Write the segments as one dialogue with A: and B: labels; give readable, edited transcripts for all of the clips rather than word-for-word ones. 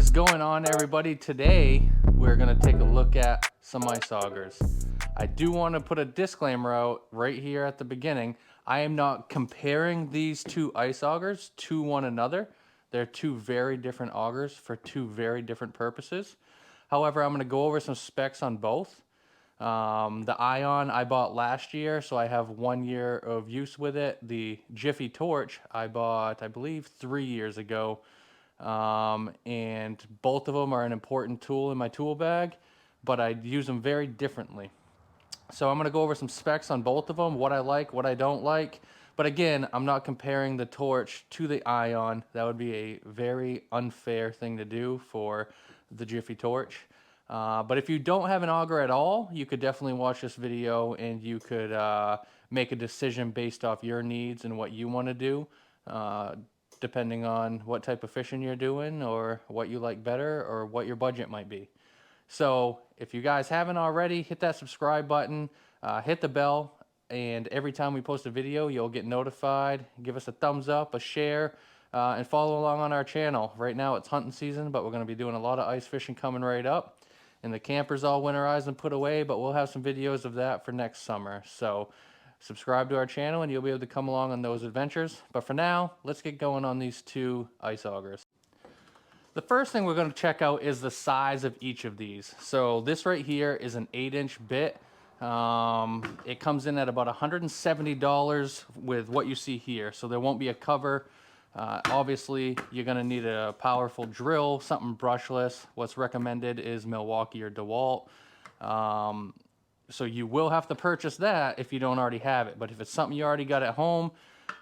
A: is going on, everybody? Today we're going to take a look at some ice augers. I do want to put a disclaimer out right here at the beginning. I am not comparing these two ice augers to one another. They're two very different augers for two very different purposes. However, I'm going to go over some specs on both. The Ion I bought last year, so I have 1 year of use with it. The Jiffy torch I bought, I believe, 3 years ago. And both of them are an important tool in my tool bag, but I use them very differently. So I'm going to go over some specs on both of them, what I like, what I don't like. But again, I'm not comparing the torch to the Ion. That would be a very unfair thing to do for the Jiffy torch. But if you don't have an auger at all, you could definitely watch this video and you could make a decision based off your needs and what you want to do. Depending on what type of fishing you're doing or what you like better or what your budget might be. So if you guys haven't already, hit that subscribe button, hit the bell, and every time we post a video, you'll get notified. Give us a thumbs up, a share, and follow along on our channel. Right now it's hunting season, but we're going to be doing a lot of ice fishing coming right up. And the camper's all winterized and put away, but we'll have some videos of that for next summer. So subscribe to our channel and you'll be able to come along on those adventures. But for now, let's get going on these two ice augers. The first thing we're going to check out is the size of each of these. So this right here is an 8-inch bit. It comes in at about $170 with what you see here. So there won't be a cover. Obviously, you're going to need a powerful drill, something brushless. What's recommended is Milwaukee or DeWalt. So you will have to purchase that if you don't already have it. But if it's something you already got at home,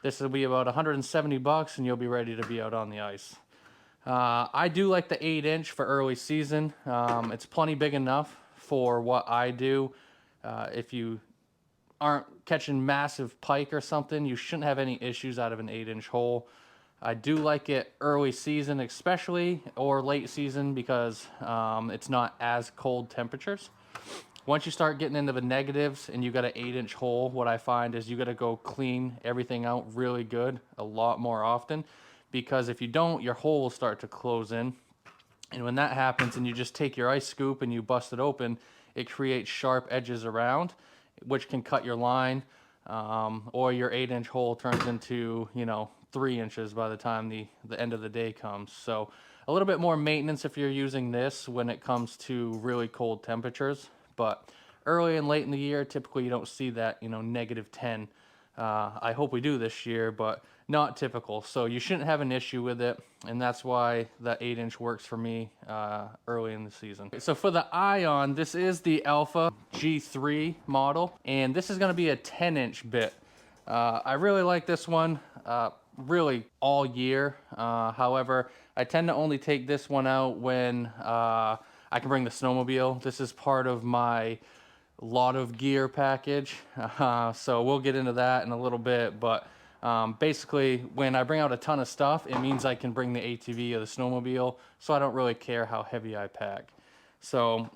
A: this will be about 170 bucks and you'll be ready to be out on the ice. I do like the 8-inch for early season. It's plenty big enough for what I do. If you aren't catching massive pike or something, you shouldn't have any issues out of an 8-inch hole. I do like it early season especially, or late season, because it's not as cold temperatures. Once you start getting into the negatives and you got an 8-inch hole, what I find is you got to go clean everything out really good a lot more often, because if you don't, your hole will start to close in. And when that happens and you just take your ice scoop and you bust it open, it creates sharp edges around, which can cut your line, or your 8-inch hole turns into, 3 inches by the time the end of the day comes. So a little bit more maintenance if you're using this when it comes to really cold temperatures. But early and late in the year, typically you don't see that, -10. I hope we do this year, but not typical. So you shouldn't have an issue with it, and that's why the 8-inch works for me early in the season. So for the Ion, this is the Alpha G3 model, and this is going to be a 10-inch bit. I really like this one, really all year. However, I tend to only take this one out when I can bring the snowmobile. This is part of my lot of gear package, so we'll get into that in a little bit. But basically, when I bring out a ton of stuff, it means I can bring the ATV or the snowmobile, so I don't really care how heavy I pack. So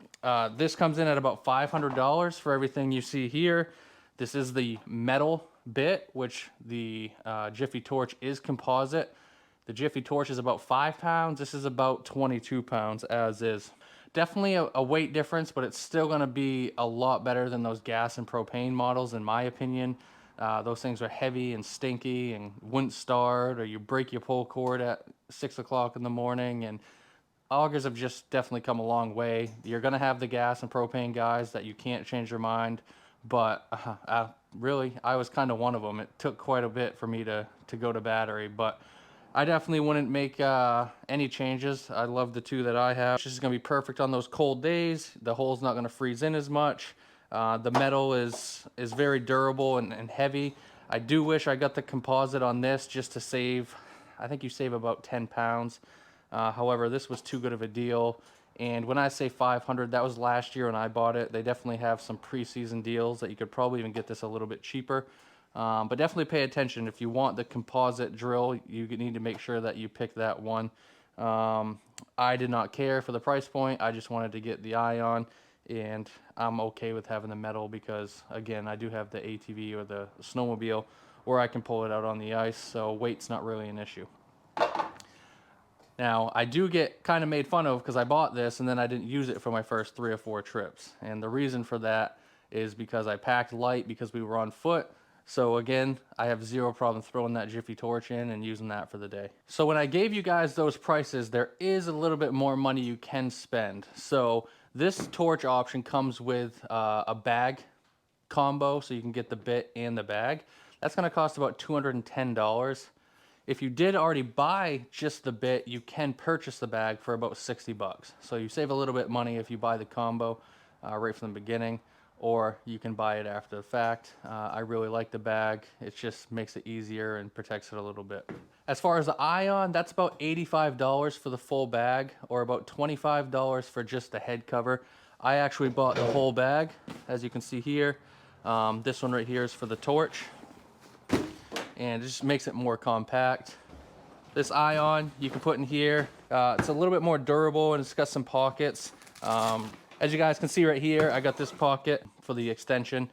A: this comes in at about $500 for everything you see here. This is the metal bit, which the Jiffy torch is composite. The Jiffy torch is about 5 pounds. This is about 22 pounds as is. Definitely a weight difference, but it's still going to be a lot better than those gas and propane models, in my opinion. Those things are heavy and stinky and wouldn't start, or you break your pull cord at 6 o'clock in the morning. And augers have just definitely come a long way. You're going to have the gas and propane guys that you can't change their mind, but really, I was kind of one of them. It took quite a bit for me to go to battery, but I definitely wouldn't make any changes. I love the two that I have. This is going to be perfect on those cold days. The hole's not going to freeze in as much. The metal is very durable and heavy. I do wish I got the composite on this just to save, I think you save about 10 pounds. However, this was too good of a deal. And when I say 500, that was last year when I bought it. They definitely have some pre-season deals that you could probably even get this a little bit cheaper. But definitely pay attention. If you want the composite drill, you need to make sure that you pick that one. I did not care for the price point. I just wanted to get the Ion, and I'm okay with having the metal because, again, I do have the ATV or the snowmobile where I can pull it out on the ice, so weight's not really an issue. Now, I do get kind of made fun of because I bought this and then I didn't use it for my first 3 or 4 trips. And the reason for that is because I packed light because we were on foot. So again, I have zero problem throwing that Jiffy torch in and using that for the day. So when I gave you guys those prices, there is a little bit more money you can spend. So this torch option comes with a bag combo, so you can get the bit and the bag. That's going to cost about $210. If you did already buy just the bit, you can purchase the bag for about 60 bucks. So you save a little bit of money if you buy the combo right from the beginning, or you can buy it after the fact. I really like the bag. It just makes it easier and protects it a little bit. As far as the ion, that's about $85 for the full bag, or about $25 for just the head cover. I actually bought the whole bag, as you can see here. This one right here is for the torch, and it just makes it more compact. This ion you can put in here. It's a little bit more durable and it's got some pockets. As you guys can see right here, I got this pocket for the extension.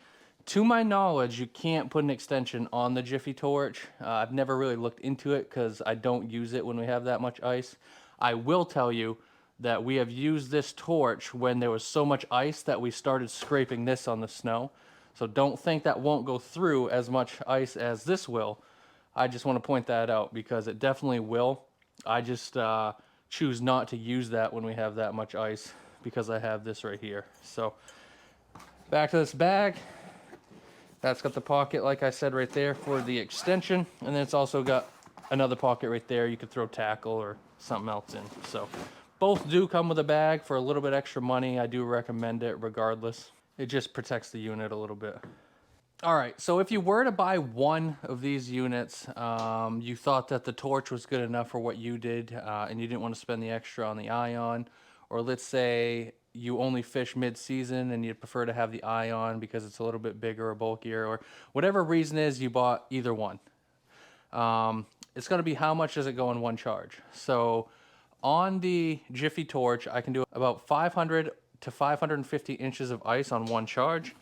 A: To my knowledge, you can't put an extension on the Jiffy torch. I've never really looked into it because I don't use it when we have that much ice. I will tell you that we have used this torch when there was so much ice that we started scraping this on the snow. So don't think that won't go through as much ice as this will. I just want to point that out because it definitely will. I just choose not to use that when we have that much ice because I have this right here. So back to this bag. That's got the pocket, like I said, right there for the extension. And then it's also got another pocket right there. You could throw tackle or something else in. So both do come with a bag for a little bit extra money. I do recommend it regardless. It just protects the unit a little bit. All right, so if you were to buy one of these units, you thought that the torch was good enough for what you did, and you didn't want to spend the extra on the ion, or let's say you only fish mid-season and you'd prefer to have the ion because it's a little bit bigger or bulkier, or whatever reason is you bought either one. It's going to be how much does it go in one charge. So on the Jiffy torch, I can do about 500 to 550 inches of ice on one charge.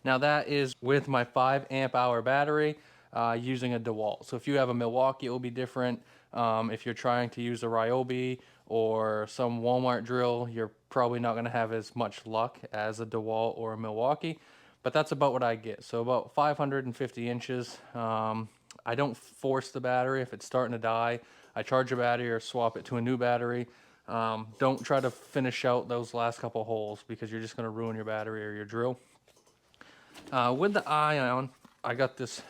A: Now that is with my 5 amp hour battery using a DeWalt. So if you have a Milwaukee, it will be different. If you're trying to use a Ryobi or some Walmart drill, you're probably not going to have as much luck as a DeWalt or a Milwaukee. But that's about what I get. So about 550 inches. I don't force the battery. If it's starting to die, I charge a battery or swap it to a new battery. Don't try to finish out those last couple holes because you're just going to ruin your battery or your drill. With the ion, I got this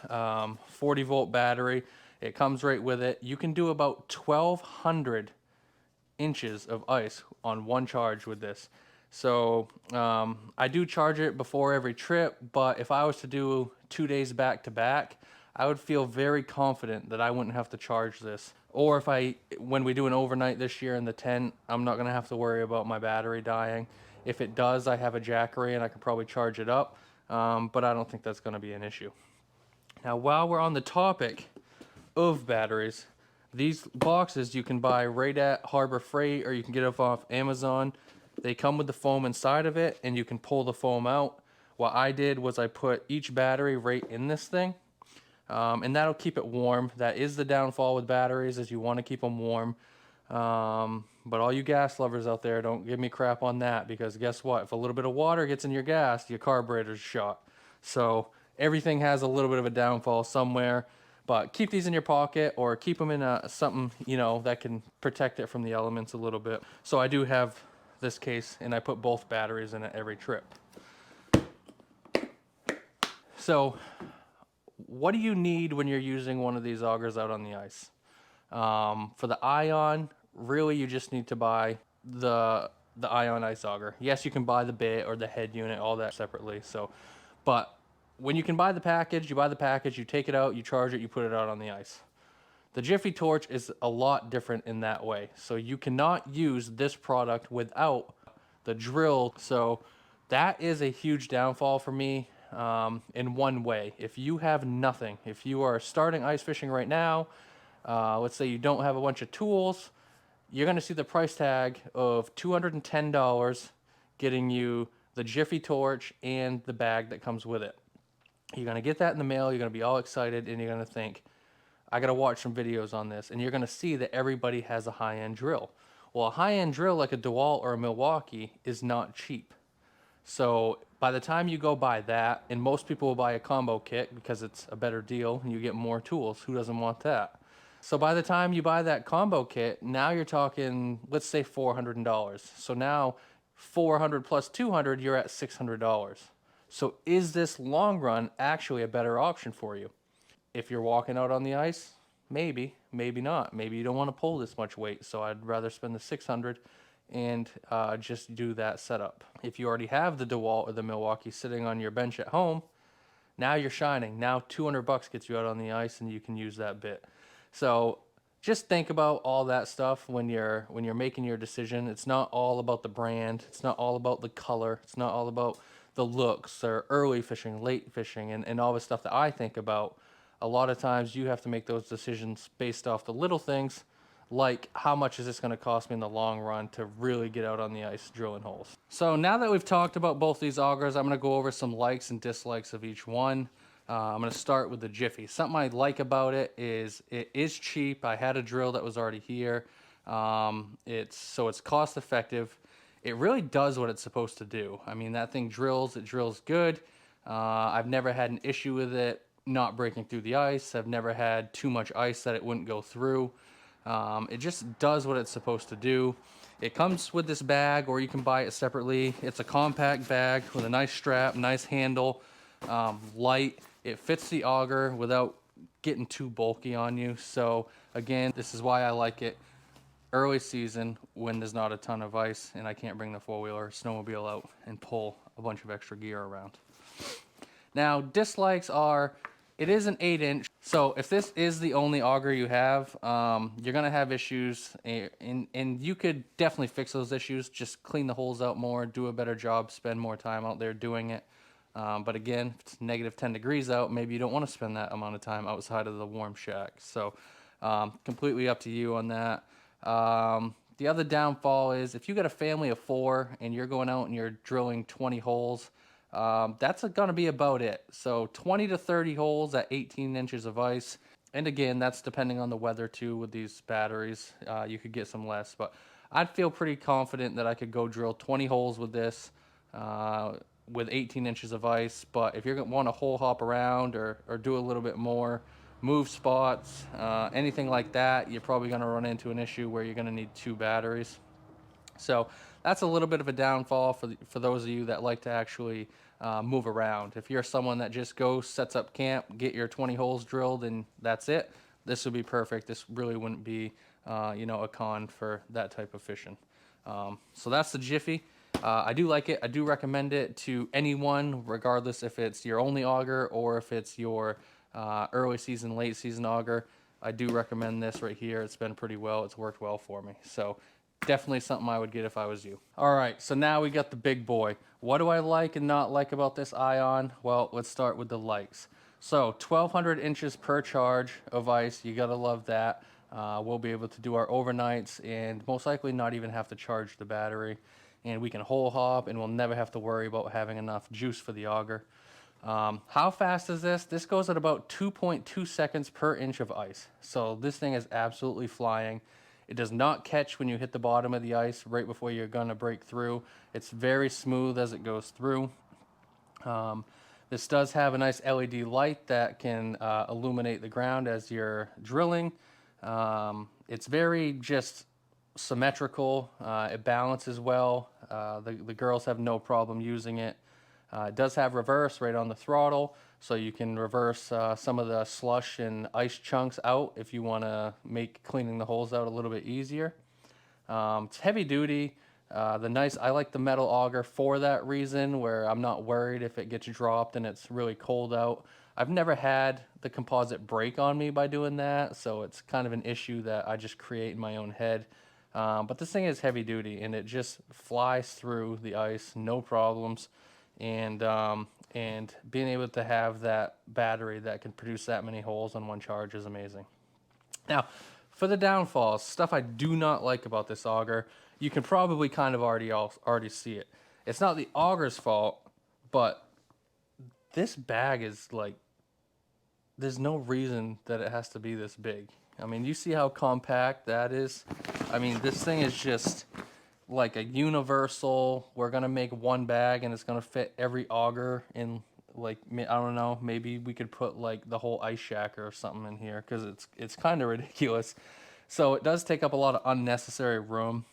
A: 40 volt battery. It comes right with it. You can do about 1,200 inches of ice on one charge with this. So I do charge it before every trip, but if I was to do 2 days back to back, I would feel very confident that I wouldn't have to charge this. Or when we do an overnight this year in the tent, I'm not gonna have to worry about my battery dying. If it does, I have a Jackery and I can probably charge it up. But I don't think that's going to be an issue. Now, while we're on the topic of batteries, these boxes you can buy right at Harbor Freight or you can get them off Amazon. They come with the foam inside of it and you can pull the foam out. What I did was I put each battery right in this thing, and that'll keep it warm. That is the downfall with batteries, is you want to keep them warm. But all you gas lovers out there, don't give me crap on that, because guess what? If a little bit of water gets in your gas, your carburetor's shot. So everything has a little bit of a downfall somewhere. But keep these in your pocket or keep them in something, that can protect it from the elements a little bit. So I do have this case, and I put both batteries in it every trip. So what do you need when you're using one of these augers out on the ice? For the ion, really you just need to buy the ion ice auger. Yes, you can buy the bit or the head unit, all that separately. But when you can buy the package, you take it out, you charge it, you put it out on the ice. The Jiffy torch is a lot different in that way. So you cannot use this product without the drill. So that is a huge downfall for me in one way. If you have nothing, if you are starting ice fishing right now, let's say you don't have a bunch of tools, you're going to see the price tag of $210 getting you the Jiffy torch and the bag that comes with it. You're going to get that in the mail, you're going to be all excited, and you're going to think, I got to watch some videos on this, and you're going to see that everybody has a high-end drill. Well, a high-end drill like a DeWalt or a Milwaukee is not cheap. So by the time you go buy that, and most people will buy a combo kit because it's a better deal and you get more tools. Who doesn't want that? So by the time you buy that combo kit, now you're talking, let's say $400. So now 400 plus 200, you're at $600. So is this long run actually a better option for you? If you're walking out on the ice, maybe, maybe not. Maybe you don't want to pull this much weight, so I'd rather spend the 600 and just do that setup. If you already have the DeWalt or the Milwaukee sitting on your bench at home, now you're shining. Now $200 gets you out on the ice, and you can use that bit. So just think about all that stuff when you're making your decision. It's not all about the brand. It's not all about the color. It's not all about the looks or early fishing, late fishing, and all the stuff that I think about. A lot of times you have to make those decisions based off the little things, like how much is this going to cost me in the long run to really get out on the ice drilling holes. So now that we've talked about both these augers, I'm going to go over some likes and dislikes of each one. I'm going to start with the Jiffy. Something I like about it is cheap. I had a drill that was already here. It's cost effective. It really does what it's supposed to do. I mean, that thing drills. It drills good. I've never had an issue with it not breaking through the ice. I've never had too much ice that it wouldn't go through. It just does what it's supposed to do. It comes with this bag, or you can buy it separately. It's a compact bag with a nice strap, nice handle, light. It fits the auger without getting too bulky on you. So again, this is why I like it early season when there's not a ton of ice and I can't bring the four-wheeler or snowmobile out and pull a bunch of extra gear around. Now, dislikes are, it is an 8-inch, so if this is the only auger you have, you're going to have issues, and you could definitely fix those issues. Just clean the holes out more, do a better job, spend more time out there doing it. But again, if it's negative 10 degrees out, maybe you don't want to spend that amount of time outside of the warm shack. So completely up to you on that. The other downfall is if you got a family of 4 and you're going out and you're drilling 20 holes, that's going to be about it. So 20 to 30 holes at 18 inches of ice. And again, that's depending on the weather too with these batteries. You could get some less, but I'd feel pretty confident that I could go drill 20 holes with this with 18 inches of ice. But if you're going to want to hole hop around or do a little bit more, move spots, anything like that, you're probably going to run into an issue where you're going to need 2 batteries. So that's a little bit of a downfall for those of you that like to actually move around. If you're someone that just goes, sets up camp, get your 20 holes drilled, and that's it, this would be perfect. This really wouldn't be, a con for that type of fishing. So that's the Jiffy. I do like it. I do recommend it to anyone, regardless if it's your only auger or if it's your early season, late season auger. I do recommend this right here. It's been pretty well. It's worked well for me. So definitely something I would get if I was you. All right, so now we got the big boy. What do I like and not like about this Ion? Well, let's start with the likes. So 1,200 inches per charge of ice. You gotta love that. We'll be able to do our overnights and most likely not even have to charge the battery. And we can hole hop and we'll never have to worry about having enough juice for the auger. How fast is this? This goes at about 2.2 seconds per inch of ice. So this thing is absolutely flying. It does not catch when you hit the bottom of the ice right before you're gonna break through. It's very smooth as it goes through. This does have a nice LED light that can illuminate the ground as you're drilling. It's very just symmetrical. It balances well. The girls have no problem using it. It does have reverse right on the throttle, so you can reverse some of the slush and ice chunks out if you want to make cleaning the holes out a little bit easier. It's heavy duty. I like the metal auger for that reason, where I'm not worried if it gets dropped and it's really cold out. I've never had the composite break on me by doing that, so it's kind of an issue that I just create in my own head. But this thing is heavy duty and it just flies through the ice, no problems. And being able to have that battery that can produce that many holes on one charge is amazing. Now, for the downfalls, stuff I do not like about this auger, you can probably kind of already see it. It's not the auger's fault, but this bag is like there's no reason that it has to be this big. I mean, you see how compact that is? I mean, this thing is just like a universal. We're gonna make one bag and it's gonna fit every auger in, like, I don't know, maybe we could put like the whole ice shacker or something in here because it's kind of ridiculous. So it does take up a lot of unnecessary room.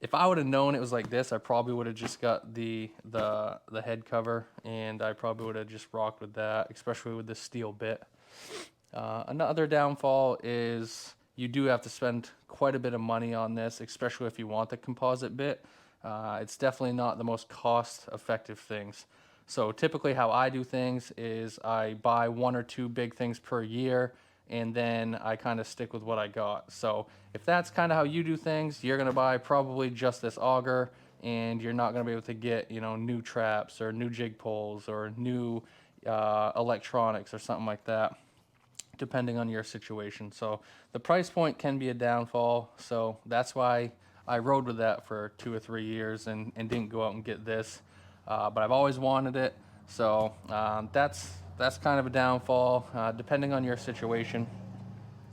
A: If I would have known it was like this, I probably would have just got the head cover, and I probably would have just rocked with that, especially with this steel bit. Another downfall is you do have to spend quite a bit of money on this, especially if you want the composite bit. It's definitely not the most cost-effective things. So typically how I do things is I buy one or two big things per year, and then I kind of stick with what I got. So if that's kind of how you do things, you're gonna buy probably just this auger, and you're not gonna be able to get, you know, new traps or new jig poles or new electronics or something like that, depending on your situation. So the price point can be a downfall. So that's why I rode with that for 2 or 3 years and didn't go out and get this. But I've always wanted it. So that's kind of a downfall, depending on your situation.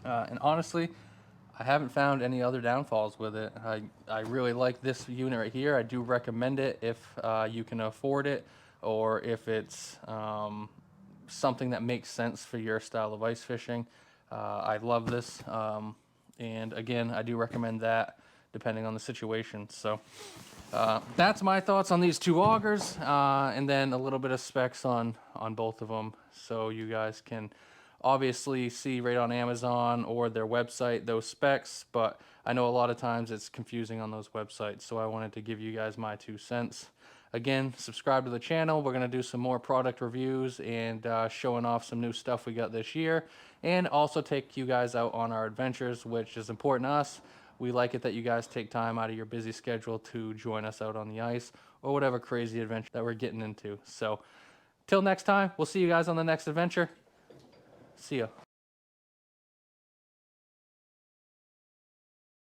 A: And honestly, I haven't found any other downfalls with it. I really like this unit right here. I do recommend it if you can afford it, or if it's something that makes sense for your style of ice fishing. I love this, and again, I do recommend that depending on the situation. So that's my thoughts on these two augers, and then a little bit of specs on both of them, so you guys can obviously see right on Amazon or their website those specs. But I know a lot of times it's confusing on those websites, so I wanted to give you guys my 2 cents. Again, subscribe to the channel. We're going to do some more product reviews and showing off some new stuff we got this year, and also take you guys out on our adventures, which is important to us. We like it that you guys take time out of your busy schedule to join us out on the ice or whatever crazy adventure that we're getting into. So till next time, we'll see you guys on the next adventure. See ya.